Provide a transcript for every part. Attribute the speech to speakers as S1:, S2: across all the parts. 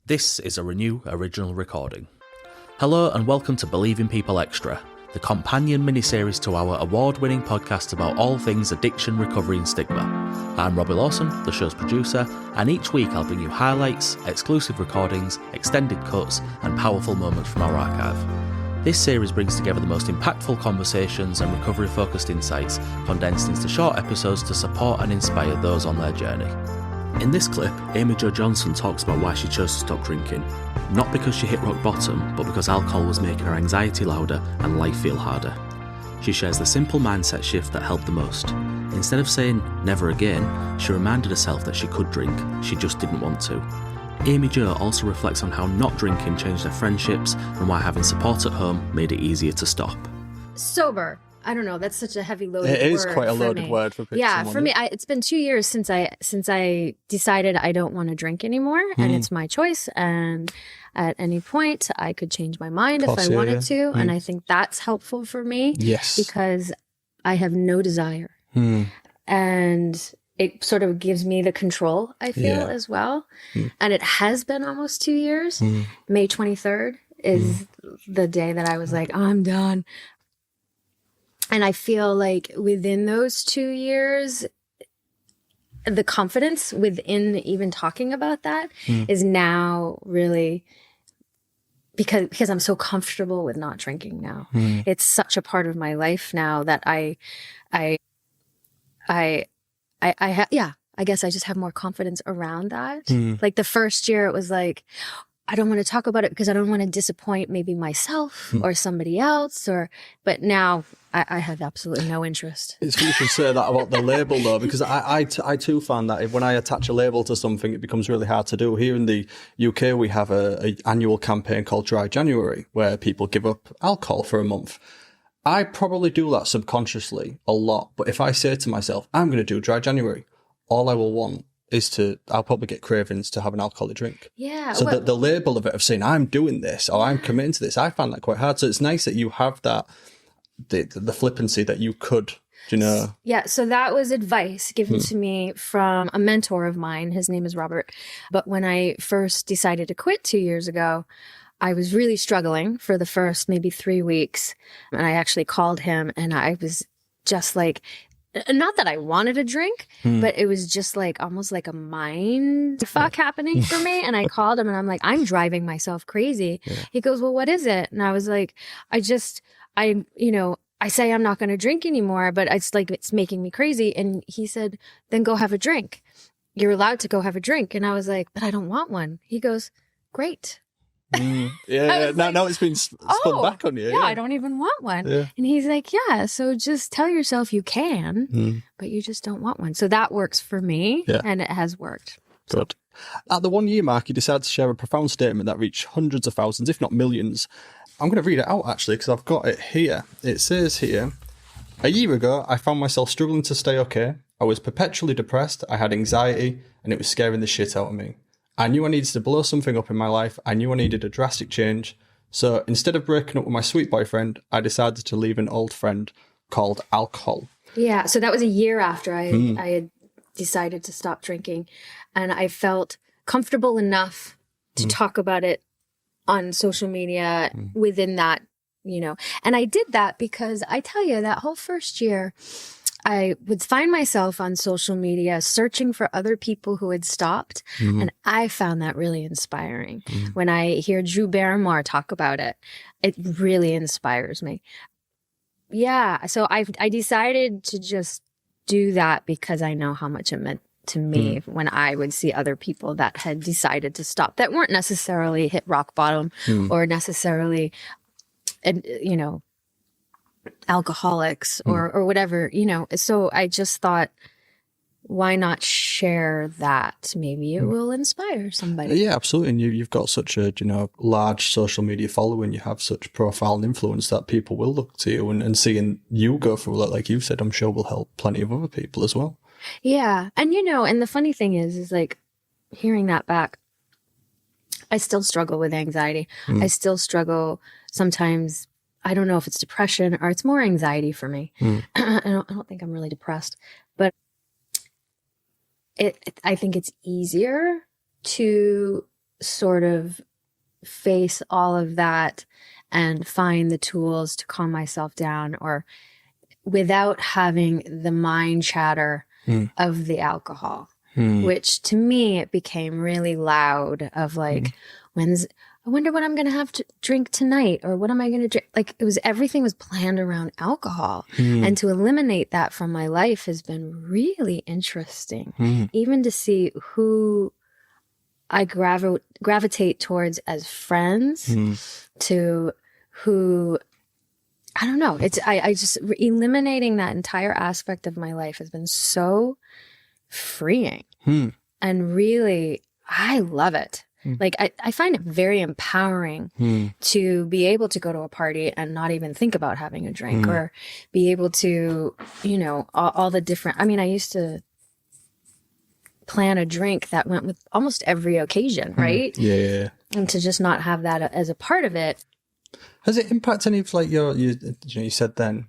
S1: This is a Renew original recording. Hello and welcome to Believe in People Extra, the companion mini-series to our award-winning podcast about all things addiction, recovery and stigma. I'm Robbie Lawson, the show's producer, and each week I'll bring you highlights, exclusive recordings, extended cuts and powerful moments from our archive. This series brings together the most impactful conversations and recovery-focused insights, condensed into short episodes to support and inspire those on their journey. In this clip, Amy Jo Johnson talks about why she chose to stop drinking. Not because she hit rock bottom, but because alcohol was making her anxiety louder and life feel harder. She shares the simple mindset shift that helped the most. Instead of saying never again, she reminded herself that she could drink, she just didn't want to. Amy Jo also reflects on how not drinking changed their friendships and why having support at home made it easier to stop.
S2: Sober. I don't know. That's such a heavy loaded word.
S3: It is quite a loaded word for someone.
S2: Yeah, for me, it's been 2 years since I decided I don't want to drink anymore, and it's my choice. And at any point, I could change my mind if I wanted to, and I think that's helpful for me.
S3: Yes,
S2: because I have no desire, and it sort of gives me the control. I feel as well, and it has been almost 2 years. May 23rd is the day that I was like, I'm done. And I feel like within those 2 years, the confidence within even talking about that is now really because I'm so comfortable with not drinking now. It's such a part of my life now that I guess I just have more confidence around that. Like the first year, it was like, I don't want to talk about it because I don't want to disappoint maybe myself or somebody else. But now I have absolutely no interest.
S3: It's funny you should say that about the label though, because I too found that when I attach a label to something, it becomes really hard to do. Here in the UK, we have a annual campaign called Dry January, where people give up alcohol for a month. I probably do that subconsciously a lot. But if I say to myself, I'm going to do Dry January, all I will want is I'll probably get cravings to have an alcoholic drink.
S2: Yeah.
S3: So the label of it, of saying I'm doing this or I'm committing to this, I find that quite hard. So it's nice that you have that, the flippancy that you could, you know.
S2: Yeah. So that was advice given to me from a mentor of mine. His name is Robert. But when I first decided to quit 2 years ago, I was really struggling for the first maybe 3 weeks. And I actually called him and I was just like, not that I wanted a drink, but it was just like almost like a mind fuck happening for me. And I called him and I'm like, I'm driving myself crazy. Yeah. He goes, well, what is it? And I was like, I say I'm not going to drink anymore, but it's like, it's making me crazy. And he said, then go have a drink. You're allowed to go have a drink. And I was like, but I don't want one. He goes, great.
S3: Yeah. Now it's been spun back on you.
S2: Yeah, I don't even want one. Yeah. And he's like, yeah, so just tell yourself you can, but you just don't want one. So that works for me, and it has worked.
S3: Good. At the 1 year mark, you decided to share a profound statement that reached hundreds of thousands, if not millions. I'm going to read it out, actually, because I've got it here. It says here, a year ago, I found myself struggling to stay okay. I was perpetually depressed, I had anxiety, and it was scaring the shit out of me. I knew I needed to blow something up in my life. I knew I needed a drastic change. So instead of breaking up with my sweet boyfriend, I decided to leave an old friend called alcohol.
S2: Yeah, so that was a year after I had decided to stop drinking. And I felt comfortable enough to talk about it on social media within that, you know. And I did that because I tell you, that whole first year, I would find myself on social media searching for other people who had stopped. And I found that really inspiring. When I hear Drew Barrymore talk about it, it really inspires me. Yeah. So I decided to just do that because I know how much it meant to me when I would see other people that had decided to stop, that weren't necessarily hit rock bottom or necessarily, you know, alcoholics or whatever, you know. So I just thought, why not share that? Maybe it will inspire somebody.
S3: Yeah, absolutely. And you've got such a, you know, large social media following. You have such profound influence that people will look to you, and seeing you go through that, like you said, I'm sure will help plenty of other people as well.
S2: Yeah. And, you know, and the funny thing is like hearing that back, I still struggle with anxiety. I still struggle sometimes. I don't know if it's depression or it's more anxiety for me. I don't think I'm really depressed, but I think it's easier to sort of face all of that and find the tools to calm myself down, or without having the mind chatter of the alcohol, which to me, it became really loud of like, I wonder what I'm going to have to drink tonight, or what am I going to drink? Like everything was planned around alcohol. And to eliminate that from my life has been really interesting, even to see who I gravitate towards as friends, to who, I don't know. I just eliminating that entire aspect of my life has been so freeing. And really, I love it. Like, I find it very empowering to be able to go to a party and not even think about having a drink, or be able to, you know, all the different, I mean, I used to plan a drink that went with almost every occasion, right?
S3: Yeah.
S2: And to just not have that as a part of it.
S3: Has it impacted any of like you said then,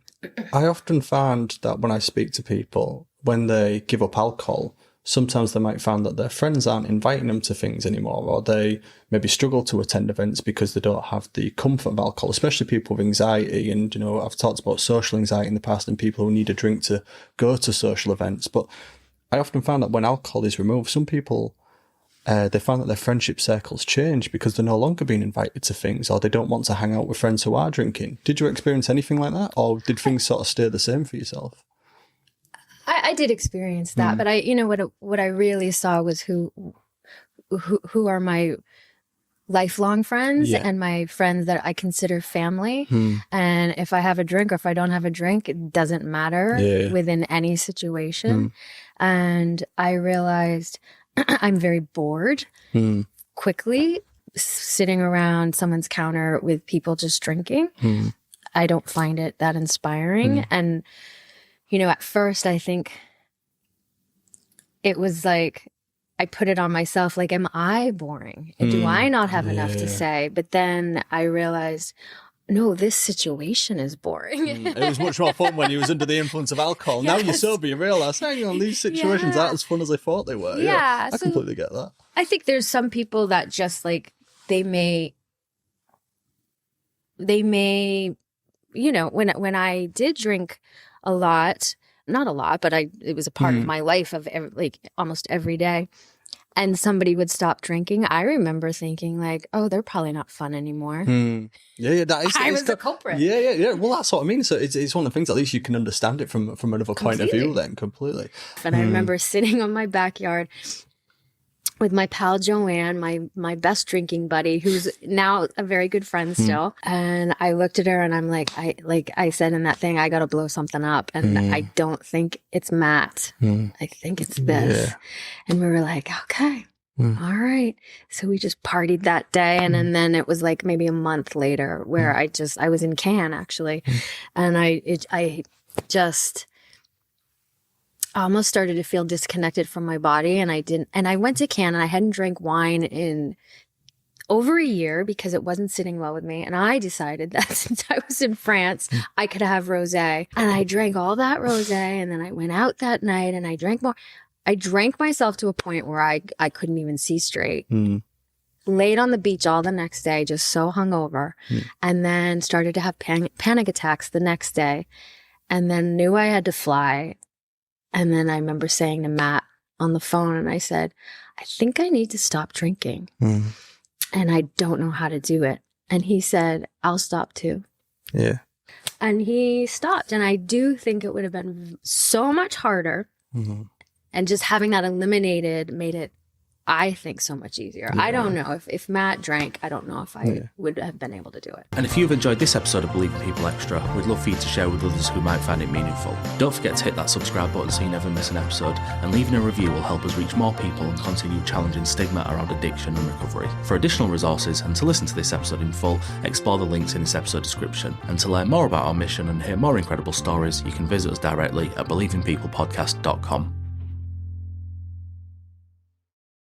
S3: I often find that when I speak to people, when they give up alcohol, sometimes they might find that their friends aren't inviting them to things anymore, or they maybe struggle to attend events because they don't have the comfort of alcohol, especially people with anxiety. And, you know, I've talked about social anxiety in the past and people who need a drink to go to social events. But I often find that when alcohol is removed, some people, they find that their friendship circles change because they're no longer being invited to things, or they don't want to hang out with friends who are drinking. Did you experience anything like that, or did things sort of stay the same for yourself?
S2: I did experience that, but what I really saw was who are my lifelong friends and my friends that I consider family. And if I have a drink or if I don't have a drink, it doesn't matter within any situation. And I realized I'm very bored quickly sitting around someone's counter with people just drinking. I don't find it that inspiring. And you know, at first, I think it was like, I put it on myself, like, am I boring? Do I not have enough to say? But then I realized, no, this situation is boring.
S3: It was much more fun when you was under the influence of alcohol. Now you're sober, you realise, hang on, these situations aren't as fun as I thought they were. Yeah, I completely get that.
S2: I think there's some people that just like, they may, you know, when I did drink a lot, not a lot, but it was a part of my life of almost every day. And somebody would stop drinking. I remember thinking like, oh, they're probably not fun anymore.
S3: Yeah, that is.
S2: I was the culprit.
S3: Yeah. Well, that's what I mean. So it's one of the things, at least you can understand it from another point of view then, completely.
S2: And I remember sitting on my backyard with my pal Joanne, my best drinking buddy, who's now a very good friend still. And I looked at her and I'm like I said in that thing, I got to blow something up. And I don't think it's Matt. I think it's this. And we were like, okay, all right. So we just partied that day. And then it was like maybe a month later where I was in Cannes actually. And I just almost started to feel disconnected from my body, and I went to Cannes and I hadn't drank wine in over a year because it wasn't sitting well with me. And I decided that since I was in France, I could have rosé. And I drank all that rosé, and then I went out that night and I drank more. I drank myself to a point where I couldn't even see straight. Laid on the beach all the next day, just so hungover, and then started to have panic attacks the next day, and then knew I had to fly. And then I remember saying to Matt on the phone, and I said, I think I need to stop drinking. And I don't know how to do it. And he said, I'll stop too. Yeah. And he stopped. And I do think it would have been so much harder. And just having that eliminated made it, I think, so much easier. I don't know. If Matt drank, I don't know if I would have been able to do it.
S1: And if you've enjoyed this episode of Believing People Extra, we'd love for you to share with others who might find it meaningful. Don't forget to hit that subscribe button so you never miss an episode, and leaving a review will help us reach more people and continue challenging stigma around addiction and recovery. For additional resources and to listen to this episode in full, explore the links in this episode description. And to learn more about our mission and hear more incredible stories, you can visit us directly at believingpeoplepodcast.com.